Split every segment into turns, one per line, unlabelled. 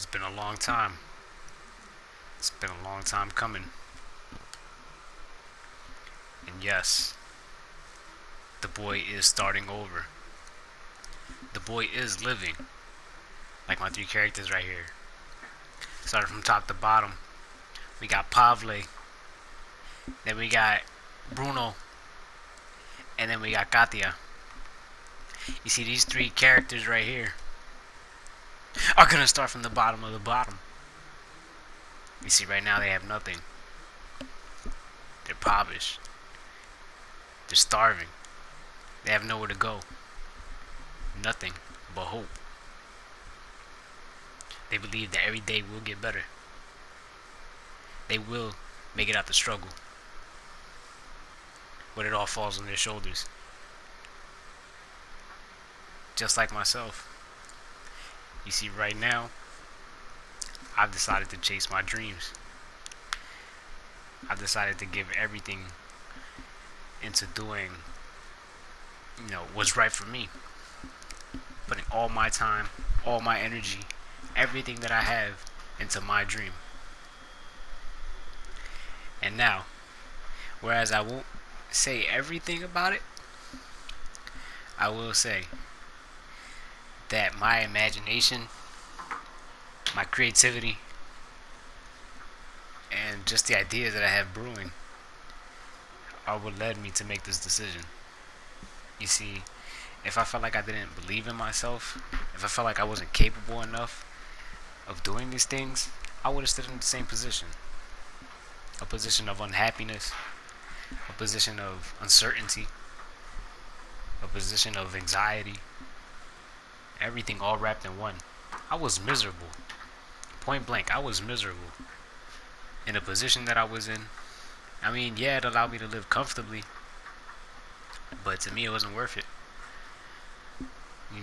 It's been a long time. It's been a long time coming. And yes, the boy is starting over. The boy is living. Like my three characters right here. Started from top to bottom. We got Pavle. Then we got Bruno. And then we got Katia. You see, these three characters right here are gonna start from the bottom of the bottom. You see, right now they have nothing. They're impoverished. They're starving. They have nowhere to go. Nothing but hope. They believe that every day will get better. They will make it out the struggle. But it all falls on their shoulders. Just like myself. You see, right now, I've decided to chase my dreams. I've decided to give everything into doing, what's right for me. Putting all my time, all my energy, everything that I have into my dream. And now, whereas I won't say everything about it, I will say that my imagination, my creativity, and just the ideas that I have brewing are what led me to make this decision. You see, if I felt like I didn't believe in myself, if I felt like I wasn't capable enough of doing these things, I would have stood in the same position. A position of unhappiness, a position of uncertainty, a position of anxiety, everything all wrapped in one. I was miserable. Point blank, I was miserable. In the position that I was in, I mean, yeah, it allowed me to live comfortably, but to me, it wasn't worth it.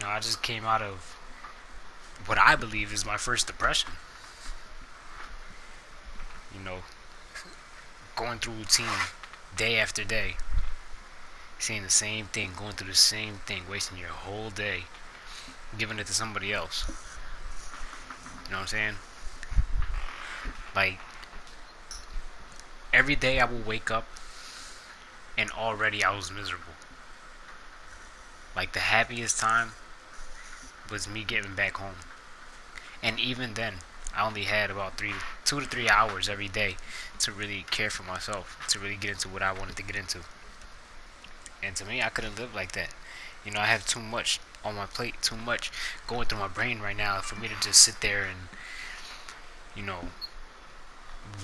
I just came out of what I believe is my first depression. You know, going through routine day after day, seeing the same thing, going through the same thing, wasting your whole day, giving it to somebody else. You know what I'm saying? Like, every day I will wake up and already I was miserable. Like, the happiest time was me getting back home. And even then, I only had about 2 to 3 hours every day to really care for myself, to really get into what I wanted to get into. And to me, I couldn't live like that. I have too much on my plate, too much going through my brain right now for me to just sit there and,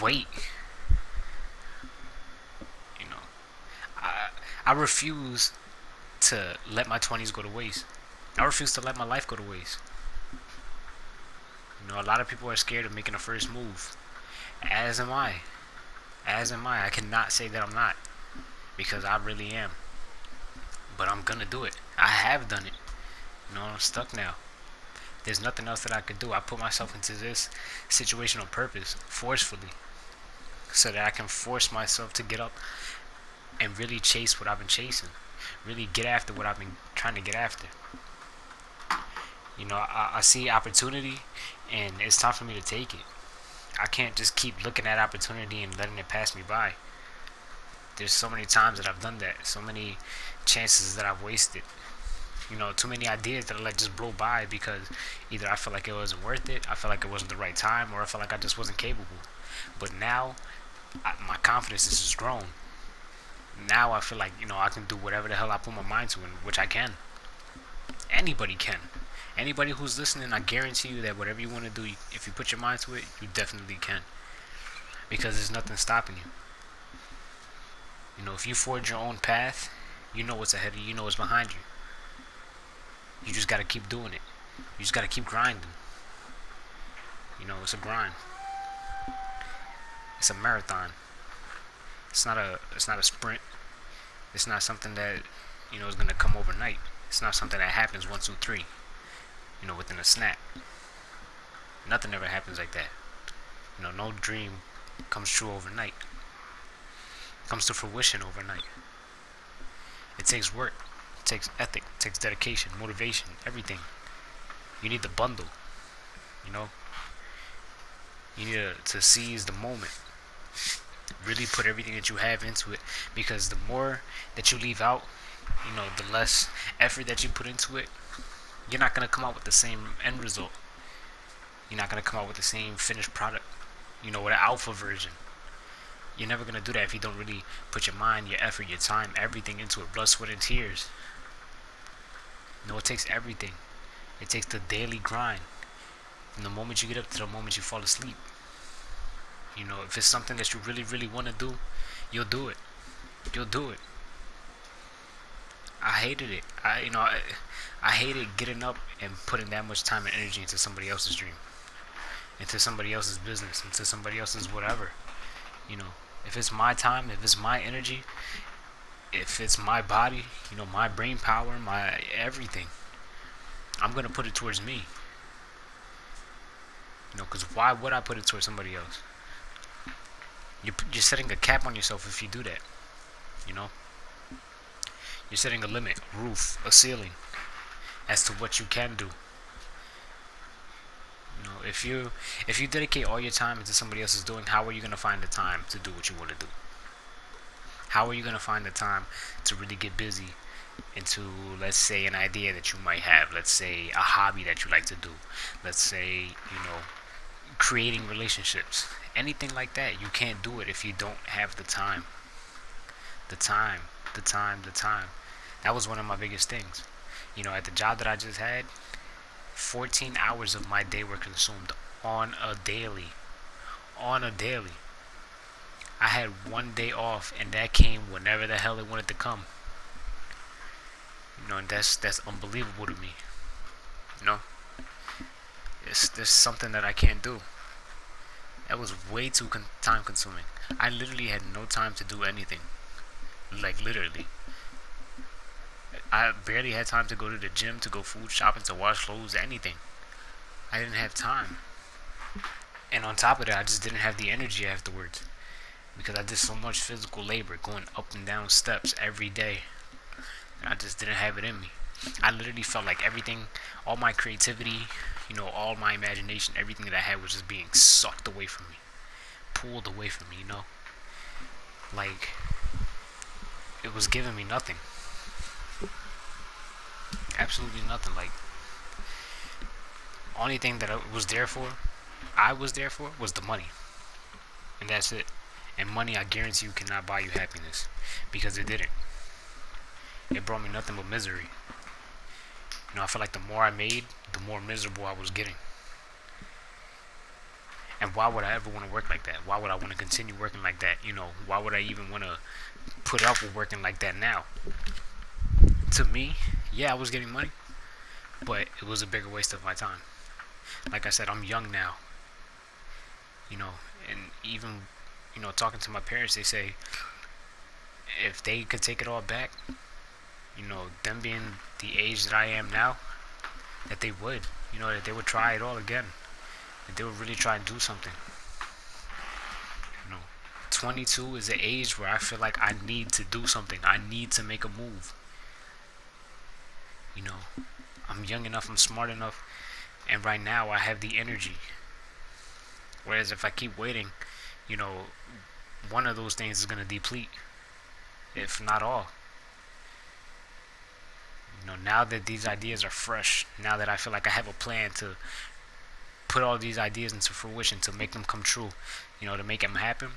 wait. I refuse to let my 20s go to waste. I refuse to let my life go to waste. A lot of people are scared of making a first move. As am I. As am I. I cannot say that I'm not. Because I really am. But I'm gonna do it. I have done it. I'm stuck now. There's nothing else that I could do. I put myself into this situation on purpose, forcefully. So that I can force myself to get up and really chase what I've been chasing. Really get after what I've been trying to get after. I see opportunity and it's time for me to take it. I can't just keep looking at opportunity and letting it pass me by. There's so many times that I've done that. So many chances that I've wasted. Too many ideas that I let just blow by because either I felt like it wasn't worth it, I felt like it wasn't the right time, or I felt like I just wasn't capable. But now, my confidence is just grown. Now I feel like, I can do whatever the hell I put my mind to, which I can. Anybody can. Anybody who's listening, I guarantee you that whatever you want to do, if you put your mind to it, you definitely can. Because there's nothing stopping you. If you forge your own path, you know what's ahead of you, you know what's behind you. You just gotta keep doing it. You just gotta keep grinding. It's a grind. It's a marathon. It's not a sprint. It's not something that, is gonna come overnight. It's not something that happens 1, 2, 3. Within a snap. Nothing ever happens like that. No dream comes true overnight. Comes to fruition overnight. It takes work. It takes ethic. It takes dedication, motivation, everything. You need the bundle. You need to seize the moment. Really put everything that you have into it, because the more that you leave out, the less effort that you put into it, you're not going to come out with the same end result. You're not going to come out with the same finished product, with an alpha version. You're never going to do that if you don't really put your mind, your effort, your time, everything into it. Blood, sweat, and tears. It takes everything. It takes the daily grind. From the moment you get up to the moment you fall asleep. If it's something that you really, really want to do, you'll do it. You'll do it. I hated it. I hated getting up and putting that much time and energy into somebody else's dream, into somebody else's business, into somebody else's whatever. If it's my time, if it's my energy, if it's my body, my brain power, my everything, I'm gonna put it towards me. Because why would I put it towards somebody else? You're setting a cap on yourself if you do that. You're setting a limit, a roof, a ceiling as to what you can do. If you dedicate all your time into somebody else's doing, how are you gonna find the time to do what you want to do? How are you gonna find the time to really get busy into, let's say, an idea that you might have, let's say a hobby that you like to do, let's say, creating relationships, anything like that? You can't do it if you don't have the time. The time. That was one of my biggest things. At the job that I just had, 14 hours of my day were consumed on a daily. I had one day off, and that came whenever the hell it wanted to come. And that's unbelievable to me. There's something that I can't do. That was way too time consuming. I literally had no time to do anything. Like, literally. I barely had time to go to the gym, to go food shopping, to wash clothes, anything. I didn't have time. And on top of that, I just didn't have the energy afterwards. Because I did so much physical labor, going up and down steps every day. And I just didn't have it in me. I literally felt like everything, all my creativity, all my imagination, everything that I had was just being sucked away from me. Pulled away from me, Like, it was giving me nothing. Absolutely nothing. Like, only thing that I was there for was the money. And that's it. And money, I guarantee you, cannot buy you happiness. Because it didn't. It brought me nothing but misery. I feel like the more I made, the more miserable I was getting. And why would I ever want to work like that? Why would I want to continue working like that? Why would I even want to put up with working like that now? To me, yeah, I was getting money, but it was a bigger waste of my time. Like I said, I'm young now. And even, talking to my parents, they say if they could take it all back, them being the age that I am now, that they would, that they would try it all again, that they would really try and do something. 22 is the age where I feel like I need to do something. I need to make a move. I'm young enough, I'm smart enough, and right now I have the energy. Whereas if I keep waiting, one of those things is going to deplete, if not all. Now that these ideas are fresh, now that I feel like I have a plan to put all these ideas into fruition, to make them come true, to make them happen,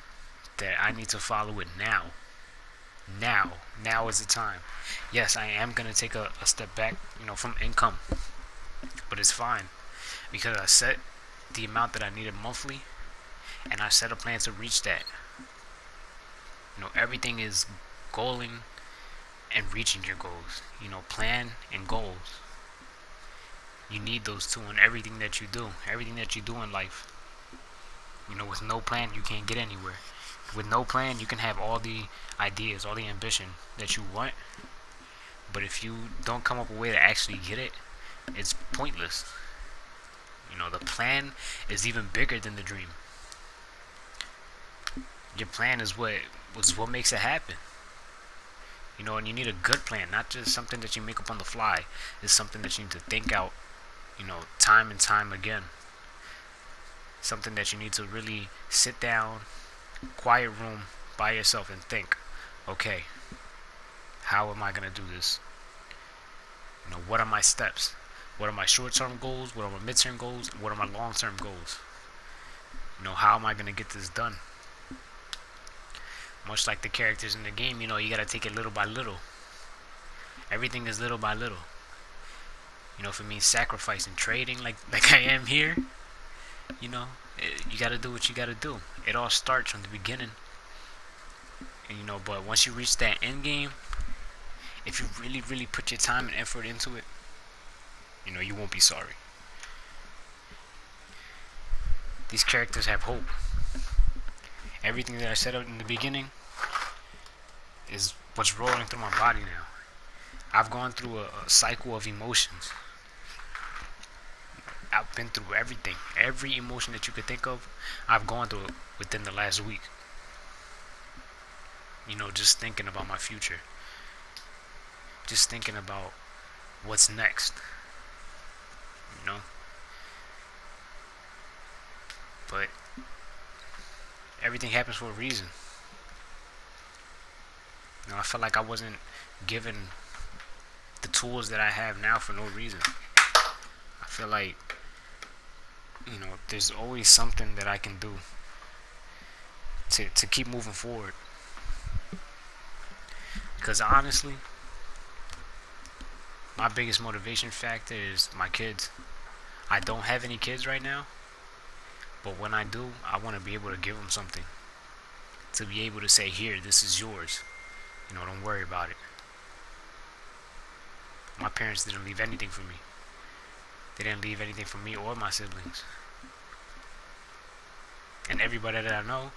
that I need to follow it now. Now is the time. Yes, I am going to take a step back, from income, but it's fine, because I set the amount that I needed monthly, and I set a plan to reach that. Everything is goaling and reaching your goals. Plan and goals. You need those two in everything that you do. Everything that you do in life. With no plan, you can't get anywhere. With no plan, you can have all the ideas, all the ambition that you want. But if you don't come up with a way to actually get it, it's pointless. The plan is even bigger than the dream. Your plan is what makes it happen. And you need a good plan, not just something that you make up on the fly. It's something that you need to think out, time and time again. Something that you need to really sit down, quiet room by yourself and think, okay, how am I going to do this? What are my steps? What are my short-term goals? What are my mid-term goals? What are my long-term goals? How am I going to get this done? Much like the characters in the game, you got to take it little by little. Everything is little by little. If it means sacrificing, trading like I am here, you got to do what you got to do. It all starts from the beginning. And, but once you reach that end game, if you really, really put your time and effort into it, you won't be sorry. These characters have hope. Everything that I said in the beginning is what's rolling through my body now. I've gone through a cycle of emotions. I've been through everything. Every emotion that you could think of, I've gone through it within the last week. Just thinking about my future. Just thinking about what's next. But everything happens for a reason. I felt like I wasn't given the tools that I have now for no reason. I feel like, there's always something that I can do to keep moving forward. Because honestly, my biggest motivation factor is my kids. I don't have any kids right now, but when I do, I want to be able to give them something. To be able to say, here, this is yours. Don't worry about it. My parents didn't leave anything for me. They didn't leave anything for me or my siblings. And everybody that I know,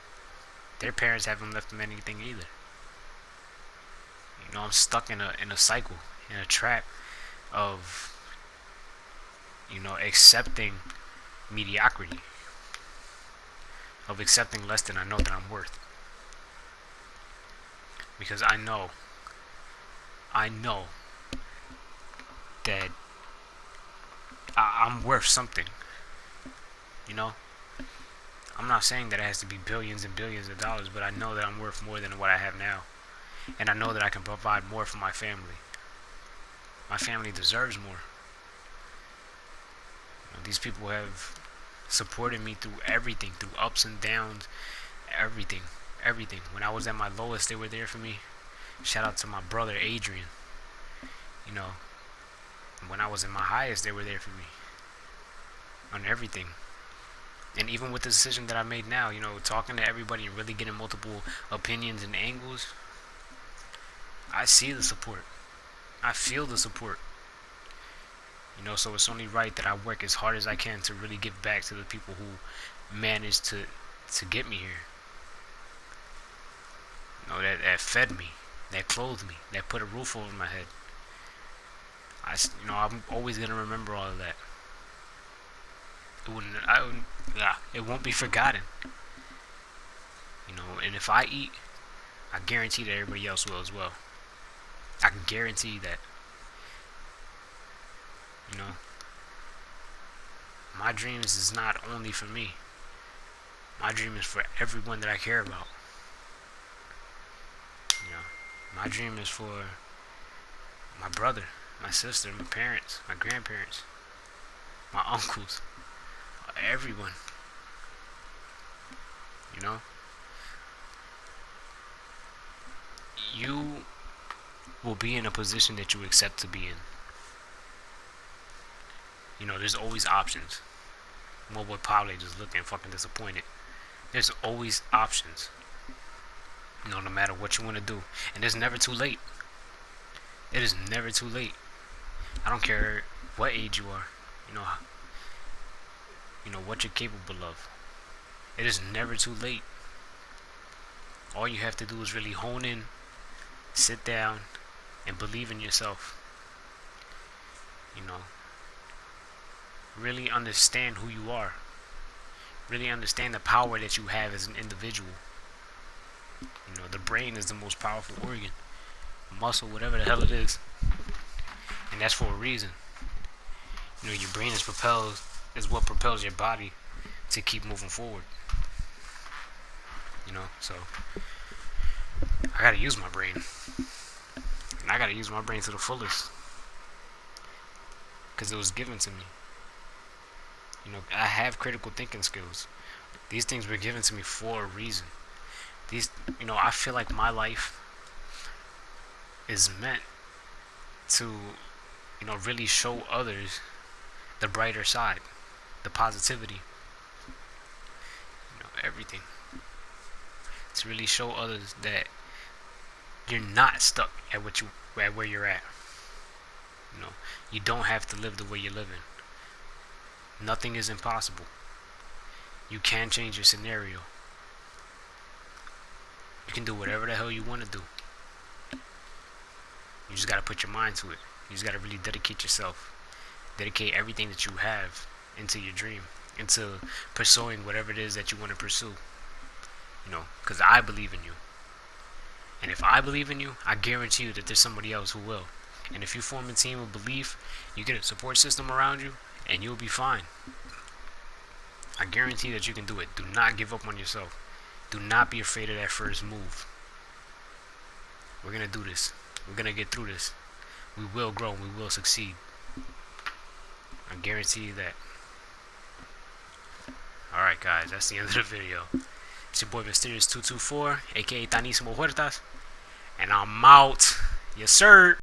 their parents haven't left them anything either. I'm stuck in a cycle, in a trap of, accepting mediocrity. Of accepting less than I know that I'm worth. Because I know that I'm worth something. I'm not saying that it has to be billions and billions of dollars, but I know that I'm worth more than what I have now. And I know that I can provide more for my family. My family deserves more. These people have supported me through everything, through ups and downs, everything. When I was at my lowest, they were there for me. Shout out to my brother Adrian. When I was in my highest, they were there for me on everything. And even with the decision that I made now, talking to everybody and really getting multiple opinions and angles, I see the support. I feel the support. So it's only right that I work as hard as I can to really give back to the people who managed to get me here. That fed me, that clothed me, that put a roof over my head. I'm always gonna remember all of that. It won't be forgotten. And if I eat, I guarantee that everybody else will as well. I can guarantee that. My dreams is not only for me. My dream is for everyone that I care about. My dream is for my brother, my sister, my parents, my grandparents, my uncles, everyone. You will be in a position that you accept to be in. There's always options. My boy Pablo just looking fucking disappointed. There's always options. No matter what you want to do. And it's never too late. It is never too late. I don't care what age you are. What you're capable of. It is never too late. All you have to do is really hone in, sit down, and believe in yourself. Really understand who you are. Really understand the power that you have as an individual. The brain is the most powerful organ. Muscle, whatever the hell it is. And that's for a reason. Your brain is what propels your body to keep moving forward. You know, so I gotta use my brain, and I gotta use my brain to the fullest, because it was given to me. You know, I have critical thinking skills. These things were given to me for a reason. These, you know, I feel like my life is meant to, you know, really show others the brighter side, the positivity, you know, everything. To really show others that you're not stuck at where you're at. You know, you don't have to live the way you're living. Nothing is impossible. You can change your scenario. You can do whatever the hell you want to do. You just gotta put your mind to it. You just gotta really dedicate yourself. Dedicate everything that you have into your dream, into pursuing whatever it is that you want to pursue. You know, because I believe in you. And if I believe in you, I guarantee you that there's somebody else who will. And if you form a team of belief, you get a support system around you, and you'll be fine. I guarantee that you can do it. Do not give up on yourself. Do not be afraid of that first move. We're going to do this. We're going to get through this. We will grow and we will succeed. I guarantee you that. Alright guys, that's the end of the video. It's your boy Mysterious224, aka Tanisimo Huertas. And I'm out. Yes sir.